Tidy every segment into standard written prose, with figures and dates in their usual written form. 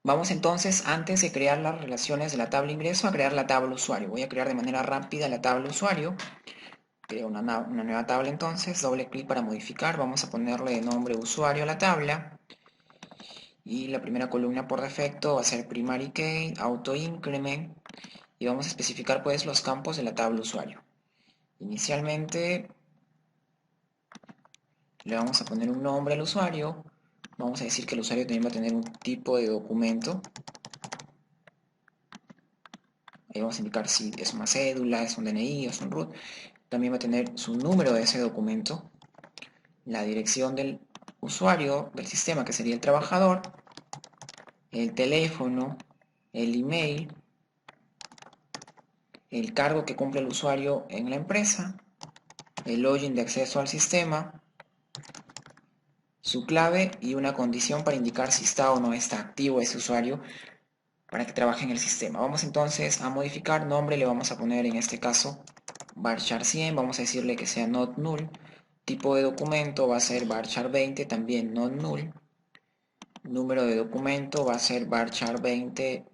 Vamos entonces, antes de crear las relaciones de la tabla ingreso, a crear la tabla usuario. Voy a crear de manera rápida la tabla usuario. Creo una nueva tabla entonces, doble clic para modificar. Vamos a ponerle de nombre usuario a la tabla. Y la primera columna por defecto va a ser primary key, auto increment. Y vamos a especificar pues los campos de la tabla usuario. Inicialmente le vamos a poner un nombre al usuario. Vamos a decir que el usuario también va a tener un tipo de documento. Ahí vamos a indicar si es una cédula, es un DNI o es un root. También va a tener su número de ese documento, la dirección del usuario del sistema, que sería el trabajador, el teléfono, el email, el cargo que cumple el usuario en la empresa, el login de acceso al sistema, su clave y una condición para indicar si está o no está activo ese usuario para que trabaje en el sistema. Vamos entonces a modificar nombre, le vamos a poner en este caso varchar 100, vamos a decirle que sea not null. Tipo de documento va a ser varchar 20, también not null. Número de documento va a ser varchar 20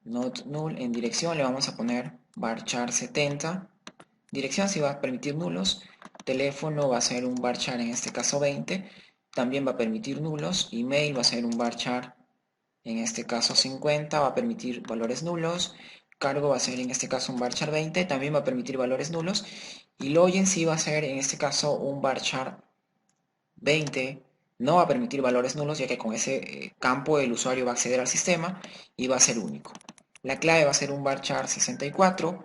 not null. En dirección le vamos a poner varchar 70. Dirección sí va a permitir nulos. Teléfono va a ser un varchar en este caso 20. También va a permitir nulos. Email va a ser un varchar en este caso 50. Va a permitir valores nulos. Cargo va a ser en este caso un varchar 20. También va a permitir valores nulos. Y login sí va a ser en este caso un varchar 20. No va a permitir valores nulos, ya que con ese campo el usuario va a acceder al sistema y va a ser único. La clave va a ser un varchar 64,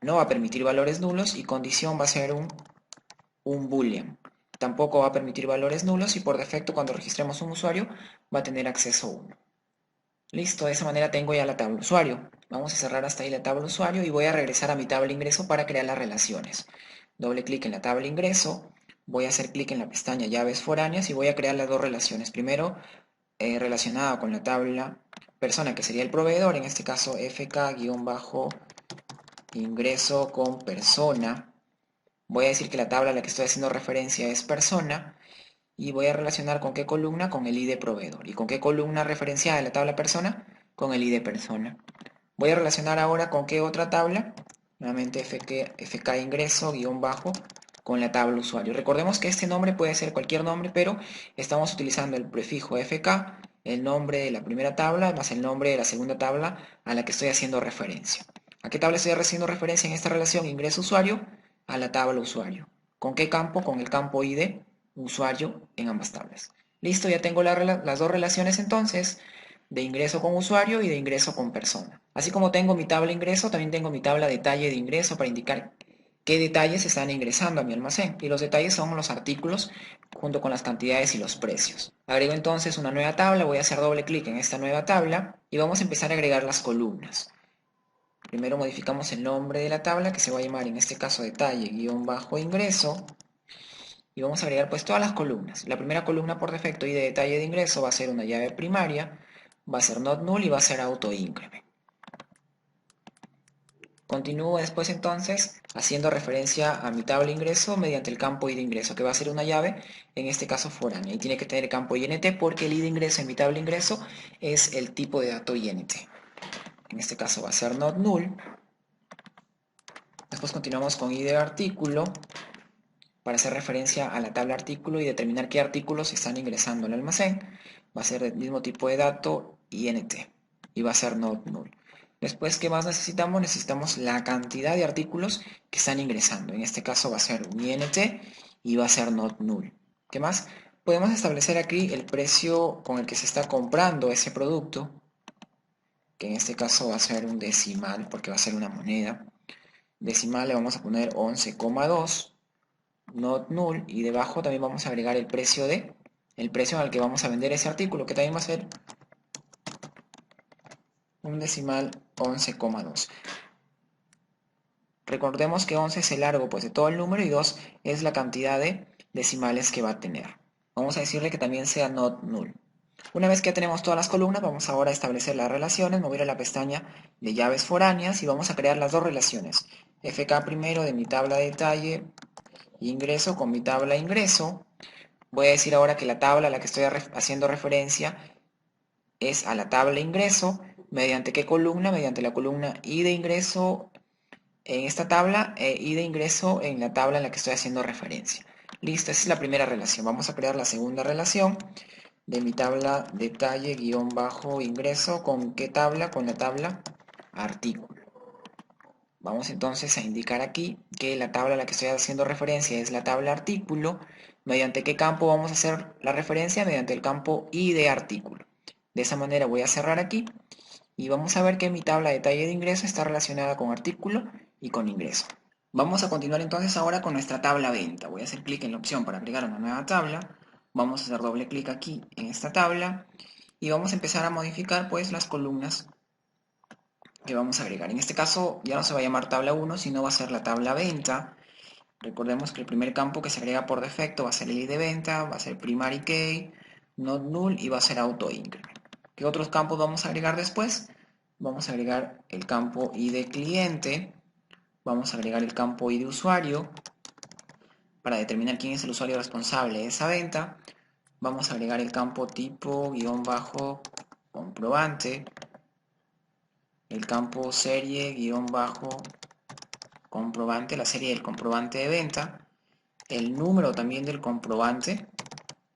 no va a permitir valores nulos y condición va a ser un boolean. Tampoco va a permitir valores nulos y por defecto cuando registremos un usuario va a tener acceso 1. Listo, de esa manera tengo ya la tabla usuario. Vamos a cerrar hasta ahí la tabla usuario y voy a regresar a mi tabla ingreso para crear las relaciones. Doble clic en la tabla ingreso, voy a hacer clic en la pestaña llaves foráneas y voy a crear las dos relaciones. Primero, relacionada con la tabla persona, que sería el proveedor, en este caso fk-ingreso con persona. Voy a decir que la tabla a la que estoy haciendo referencia es persona y voy a relacionar con qué columna, con el ID proveedor. ¿Y con qué columna referenciada de la tabla persona? Con el ID persona. Voy a relacionar ahora con qué otra tabla, nuevamente fk ingreso guión bajo con la tabla usuario. Recordemos que este nombre puede ser cualquier nombre, pero estamos utilizando el prefijo fk, el nombre de la primera tabla, más el nombre de la segunda tabla a la que estoy haciendo referencia. ¿A qué tabla estoy haciendo referencia en esta relación ingreso usuario? A la tabla usuario. ¿Con qué campo? Con el campo ID usuario en ambas tablas. Listo, ya tengo las dos relaciones entonces, de ingreso con usuario y de ingreso con persona. Así como tengo mi tabla ingreso, también tengo mi tabla detalle de ingreso para indicar qué detalles están ingresando a mi almacén. Y los detalles son los artículos junto con las cantidades y los precios. Agrego entonces una nueva tabla, voy a hacer doble clic en esta nueva tabla y vamos a empezar a agregar las columnas. Primero modificamos el nombre de la tabla, que se va a llamar en este caso detalle-ingreso. Y vamos a agregar pues todas las columnas. La primera columna por defecto y de detalle de ingreso va a ser una llave primaria, va a ser not null y va a ser auto increment. Continúo después entonces haciendo referencia a mi tabla ingreso mediante el campo id ingreso, que va a ser una llave, en este caso foránea. Y tiene que tener el campo int porque el id ingreso en mi tabla ingreso es el tipo de dato int. En este caso va a ser not null. Después continuamos con id artículo para hacer referencia a la tabla artículo y determinar qué artículos están ingresando al almacén. Va a ser del mismo tipo de dato int y va a ser not null. Después, ¿qué más necesitamos? Necesitamos la cantidad de artículos que están ingresando. En este caso va a ser un int y va a ser not null. ¿Qué más? Podemos establecer aquí el precio con el que se está comprando ese producto, que en este caso va a ser un decimal porque va a ser una moneda. Decimal le vamos a poner 11,2. Not null, y debajo también vamos a agregar el precio al que vamos a vender ese artículo, que también va a ser un decimal 11,2. Recordemos que 11 es el largo pues de todo el número y 2 es la cantidad de decimales que va a tener. Vamos a decirle que también sea not null. Una vez que ya tenemos todas las columnas, vamos ahora a establecer las relaciones. Me voy a ir a la pestaña de llaves foráneas y vamos a crear las dos relaciones. FK primero de mi tabla de detalle ingreso con mi tabla ingreso. Voy a decir ahora que la tabla a la que estoy haciendo referencia es a la tabla ingreso. ¿Mediante qué columna? Mediante la columna I de ingreso en esta tabla y de ingreso en la tabla en la que estoy haciendo referencia. Listo, esa es la primera relación. Vamos a crear la segunda relación de mi tabla detalle guión bajo ingreso. ¿Con qué tabla? Con la tabla artículo. Vamos entonces a indicar aquí que la tabla a la que estoy haciendo referencia es la tabla artículo. ¿Mediante qué campo vamos a hacer la referencia? Mediante el campo I de artículo. De esa manera voy a cerrar aquí y vamos a ver que mi tabla de detalle de ingreso está relacionada con artículo y con ingreso. Vamos a continuar entonces ahora con nuestra tabla venta. Voy a hacer clic en la opción para agregar una nueva tabla. Vamos a hacer doble clic aquí en esta tabla y vamos a empezar a modificar pues las columnas que vamos a agregar. En este caso ya no se va a llamar tabla 1, sino va a ser la tabla venta. Recordemos que el primer campo que se agrega por defecto va a ser el ID de venta, va a ser primary key, not null y va a ser auto increment. ¿Qué otros campos vamos a agregar después? Vamos a agregar el campo ID de cliente, vamos a agregar el campo ID de usuario para determinar quién es el usuario responsable de esa venta. Vamos a agregar el campo tipo guión bajo comprobante, el campo serie guión bajo comprobante, la serie del comprobante de venta, el número también del comprobante,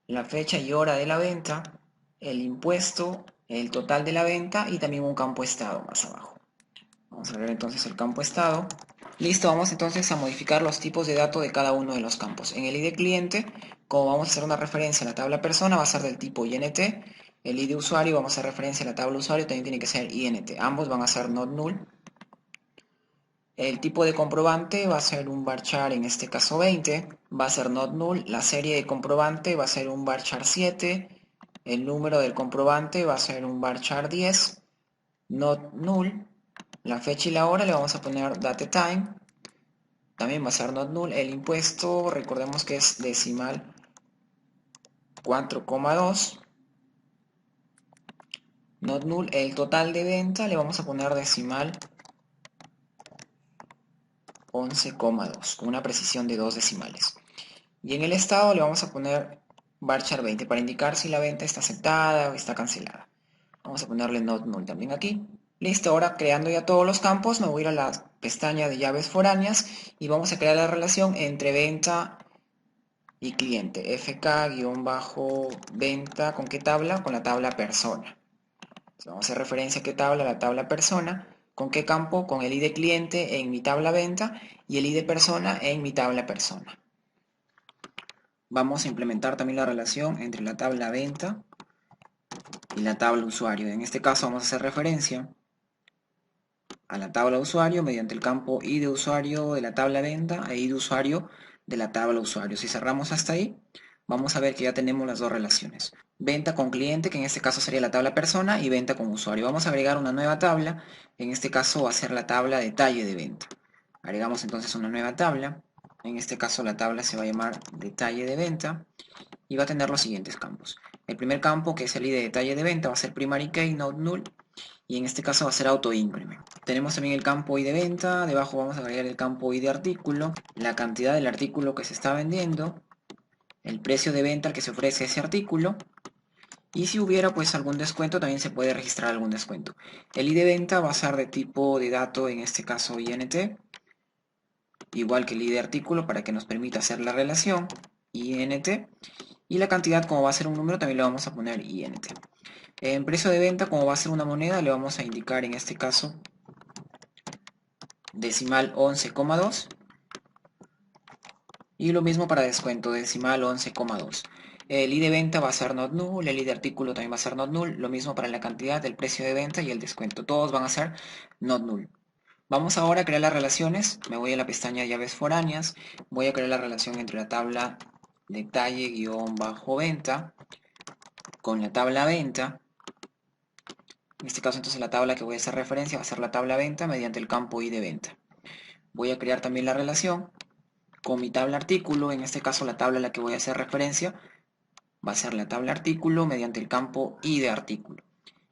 la fecha y hora de la venta, el impuesto, el total de la venta y también un campo estado más abajo. Vamos a ver entonces el campo estado. Listo, vamos entonces a modificar los tipos de datos de cada uno de los campos. En el ID cliente, como vamos a hacer una referencia a la tabla persona, va a ser del tipo INT. El ID usuario, vamos a hacer referencia a la tabla usuario, también tiene que ser INT. Ambos van a ser not null. El tipo de comprobante va a ser un varchar, en este caso 20, va a ser not null. La serie de comprobante va a ser un varchar 7. El número del comprobante va a ser un varchar 10, not null. La fecha y la hora le vamos a poner date time, también va a ser not null. El impuesto, recordemos que es decimal 4,2, not null. El total de venta le vamos a poner decimal 11,2, con una precisión de 2 decimales. Y en el estado le vamos a poner varchar 20 para indicar si la venta está aceptada o está cancelada. Vamos a ponerle not null también aquí. Listo, ahora creando ya todos los campos, me voy a ir a la pestaña de llaves foráneas y vamos a crear la relación entre venta y cliente. FK-venta, ¿con qué tabla? Con la tabla persona. Entonces, vamos a hacer referencia a qué tabla, la tabla persona. ¿Con qué campo? Con el ID cliente en mi tabla venta y el ID persona en mi tabla persona. Vamos a implementar también la relación entre la tabla venta y la tabla usuario. En este caso vamos a hacer referencia a la tabla usuario mediante el campo ID de usuario de la tabla venta e ID de usuario de la tabla usuario. Si cerramos hasta ahí, vamos a ver que ya tenemos las dos relaciones. Venta con cliente, que en este caso sería la tabla persona, y venta con usuario. Vamos a agregar una nueva tabla, en este caso va a ser la tabla detalle de venta. Agregamos entonces una nueva tabla, en este caso la tabla se va a llamar detalle de venta, y va a tener los siguientes campos. El primer campo, que es el ID de detalle de venta, va a ser primary key, not null, y en este caso va a ser auto increment. Tenemos también el campo ID de venta, debajo vamos a agregar el campo ID de artículo, la cantidad del artículo que se está vendiendo, el precio de venta al que se ofrece ese artículo, y si hubiera pues algún descuento también se puede registrar algún descuento. El ID de venta va a ser de tipo de dato, en este caso INT, igual que el ID de artículo para que nos permita hacer la relación, INT, y la cantidad, como va a ser un número, también le vamos a poner INT. En precio de venta, como va a ser una moneda, le vamos a indicar en este caso decimal 11,2, y lo mismo para descuento, decimal 11,2. El ID de venta va a ser not null, el ID de artículo también va a ser not null, lo mismo para la cantidad, el precio de venta y el descuento, todos van a ser not null. Vamos ahora a crear las relaciones, me voy a la pestaña de llaves foráneas, voy a crear la relación entre la tabla detalle-venta con la tabla venta. En este caso entonces la tabla que voy a hacer referencia va a ser la tabla venta mediante el campo ID de venta. Voy a crear también la relación con mi tabla artículo, en este caso la tabla a la que voy a hacer referencia va a ser la tabla artículo mediante el campo ID de artículo.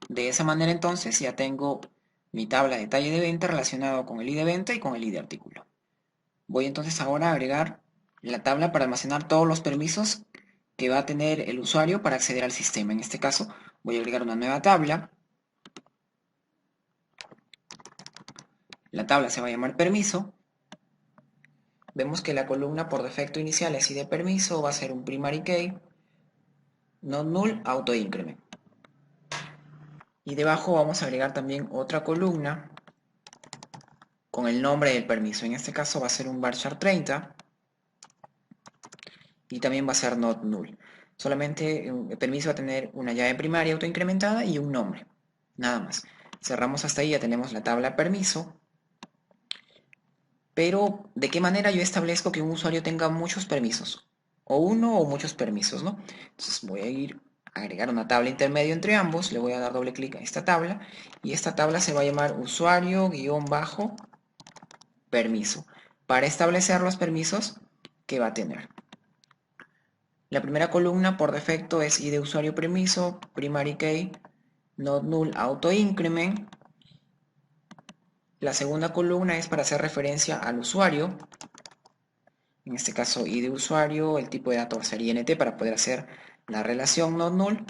De esa manera entonces ya tengo mi tabla detalle de venta relacionado con el ID de venta y con el ID de artículo. Voy entonces ahora a agregar la tabla para almacenar todos los permisos que va a tener el usuario para acceder al sistema. En este caso Voy a agregar una nueva tabla. La tabla se va a llamar permiso. Vemos que la columna por defecto inicial es id permiso, va a ser un primary key, not null, auto increment. Y debajo vamos a agregar también otra columna con el nombre del permiso. En este caso va a ser un varchar 30 y también va a ser not null. Solamente el permiso va a tener una llave primaria autoincrementada y un nombre, nada más. Cerramos hasta ahí, ya tenemos la tabla permiso. Pero, ¿de qué manera yo establezco que un usuario tenga muchos permisos? O uno o muchos permisos, ¿no? Entonces voy a ir a agregar una tabla intermedio entre ambos, le voy a dar doble clic a esta tabla y esta tabla se va a llamar usuario-permiso para establecer los permisos que va a tener. La primera columna por defecto es id usuario permiso, primary key, not null, auto increment. La segunda columna es para hacer referencia al usuario. En este caso id usuario, el tipo de datos va a ser int para poder hacer la relación not null.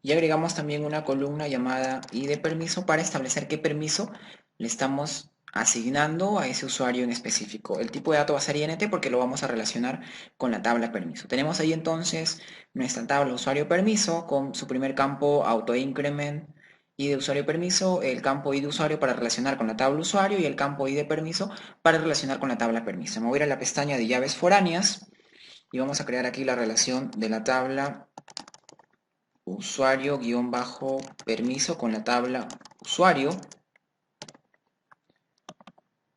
Y agregamos también una columna llamada id permiso para establecer qué permiso le estamos asignando a ese usuario en específico. El tipo de dato va a ser int porque lo vamos a relacionar con la tabla permiso. Tenemos ahí entonces nuestra tabla usuario permiso con su primer campo auto increment id usuario permiso, el campo id usuario para relacionar con la tabla usuario y el campo id permiso para relacionar con la tabla permiso. Me voy a ir a la pestaña de llaves foráneas y vamos a crear aquí la relación de la tabla usuario-permiso con la tabla usuario.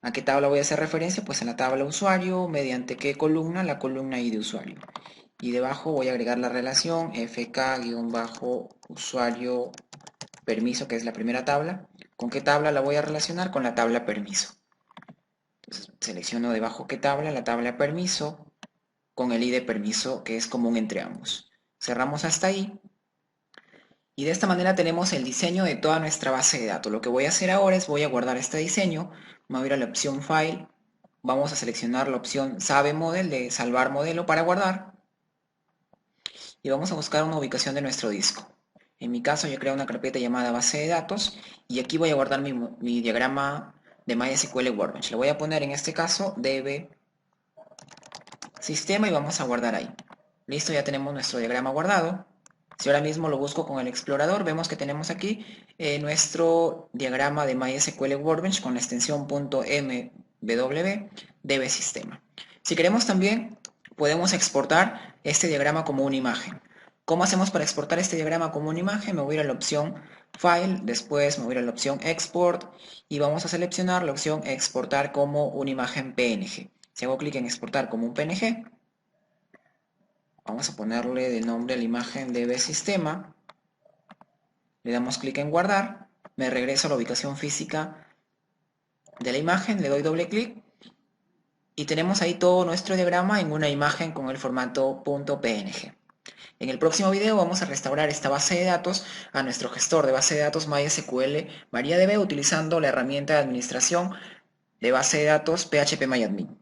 ¿A qué tabla voy a hacer referencia? Pues a la tabla usuario, mediante qué columna, la columna id usuario. Y debajo voy a agregar la relación fk-usuario permiso, que es la primera tabla. ¿Con qué tabla la voy a relacionar? Con la tabla permiso. Entonces selecciono debajo qué tabla, la tabla permiso, con el id permiso, que es común entre ambos. Cerramos hasta ahí. Y de esta manera tenemos el diseño de toda nuestra base de datos. Lo que voy a hacer ahora es voy a guardar este diseño, me voy a ir a la opción File, vamos a seleccionar la opción Save Model de salvar modelo para guardar y vamos a buscar una ubicación de nuestro disco. En mi caso yo creo una carpeta llamada base de datos y aquí voy a guardar mi diagrama de MySQL Workbench. Le voy a poner en este caso db sistema y vamos a guardar ahí. Listo, ya tenemos nuestro diagrama guardado. Si ahora mismo lo busco con el explorador, vemos que tenemos aquí nuestro diagrama de MySQL Workbench con la extensión .mw dbsistema. Si queremos también, podemos exportar este diagrama como una imagen. ¿Cómo hacemos para exportar este diagrama como una imagen? Me voy a ir a la opción File, después me voy a ir a la opción Export y vamos a seleccionar la opción Exportar como una imagen PNG. Si hago clic en Exportar como un PNG, vamos a ponerle de nombre a la imagen dbsistema, le damos clic en guardar, me regreso a la ubicación física de la imagen, le doy doble clic y tenemos ahí todo nuestro diagrama en una imagen con el formato .png. En el próximo video vamos a restaurar esta base de datos a nuestro gestor de base de datos MySQL MariaDB utilizando la herramienta de administración de base de datos PHP MyAdmin.